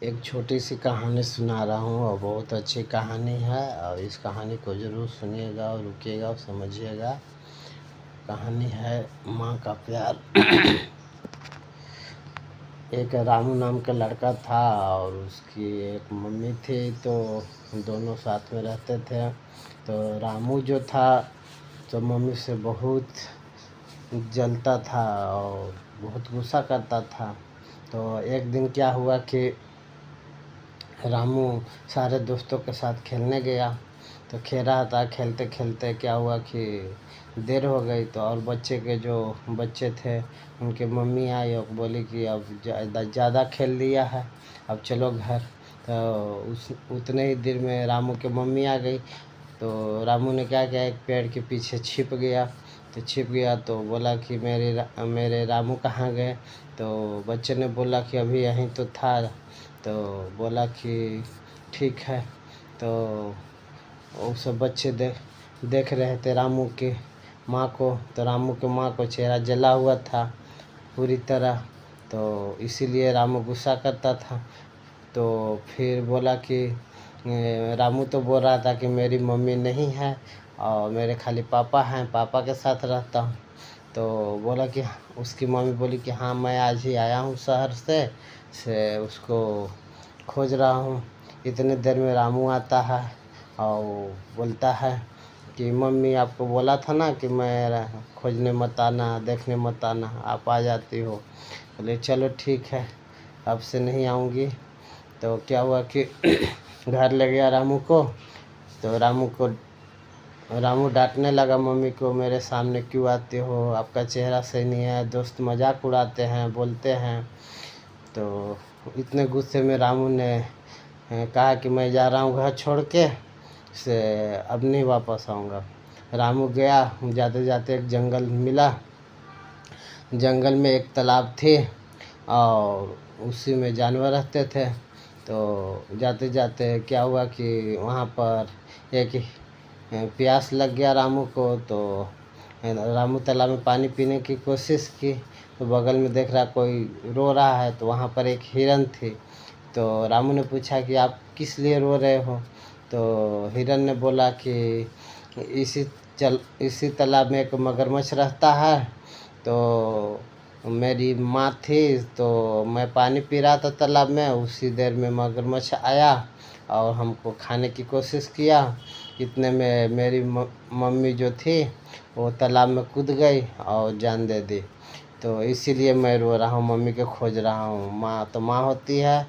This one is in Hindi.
एक छोटी सी कहानी सुना रहा हूँ और बहुत अच्छी कहानी है और इस कहानी को ज़रूर सुनिएगा और रुकिएगा और समझिएगा। कहानी है माँ का प्यार। एक रामू नाम का लड़का था और उसकी एक मम्मी थी, तो दोनों साथ में रहते थे। तो रामू जो था तो मम्मी से बहुत जलता था और बहुत गुस्सा करता था। तो एक दिन क्या हुआ कि रामू सारे दोस्तों के साथ खेलने गया। तो खेल रहा था, खेलते खेलते क्या हुआ कि देर हो गई। तो और बच्चे के जो बच्चे थे उनके मम्मी आई और बोली कि अब ज़्यादा खेल लिया है, अब चलो घर। तो उस उतने ही देर में रामू के मम्मी आ गई। तो रामू ने क्या किया, एक पेड़ के पीछे छिप गया। तो छिप गया तो बोला कि मेरे रामू कहाँ गए। तो बच्चे ने बोला कि अभी यहीं तो था। तो बोला कि ठीक है। तो वो सब बच्चे देख रहे थे रामू के माँ को। तो रामू के माँ को चेहरा जला हुआ था पूरी तरह, तो इसीलिए रामू गुस्सा करता था। तो फिर बोला कि रामू तो बोल रहा था कि मेरी मम्मी नहीं है और मेरे खाली पापा हैं, पापा के साथ रहता हूँ। तो बोला कि उसकी मम्मी बोली कि हाँ, मैं आज ही आया हूँ शहर से उसको खोज रहा हूँ। इतने देर में रामू आता है और बोलता है कि मम्मी आपको बोला था ना कि मैं खोजने मत आना, देखने मत आना, आप आ जाती हो। बोले चलो ठीक है, अब से नहीं आऊँगी। तो क्या हुआ कि घर ले गया रामू को। तो रामू डांटने लगा मम्मी को, मेरे सामने क्यों आते हो, आपका चेहरा सही नहीं है, दोस्त मजाक उड़ाते हैं, बोलते हैं। तो इतने गुस्से में रामू ने कहा कि मैं जा रहा हूँ घर छोड़ के, से अब नहीं वापस आऊँगा। रामू गया, जाते जाते एक जंगल मिला। जंगल में एक तालाब थी और उसी में जानवर रहते थे। तो जाते जाते क्या हुआ कि वहाँ पर एक प्यास लग गया रामू को। तो रामू तालाब में पानी पीने की कोशिश की, तो बगल में देख रहा कोई रो रहा है। तो वहाँ पर एक हिरन थी। तो रामू ने पूछा कि आप किस लिए रो रहे हो। तो हिरन ने बोला कि इसी तालाब में एक मगरमच्छ रहता है। तो मेरी माँ थी, तो मैं पानी पी रहा था तालाब में, उसी देर में मगरमच्छ आया और हमको खाने की कोशिश किया। इतने में मेरी मम्मी जो थी वो तालाब में कूद गई और जान दे दी। तो इसीलिए मैं रो रहा हूँ, मम्मी को खोज रहा हूँ। माँ तो माँ होती है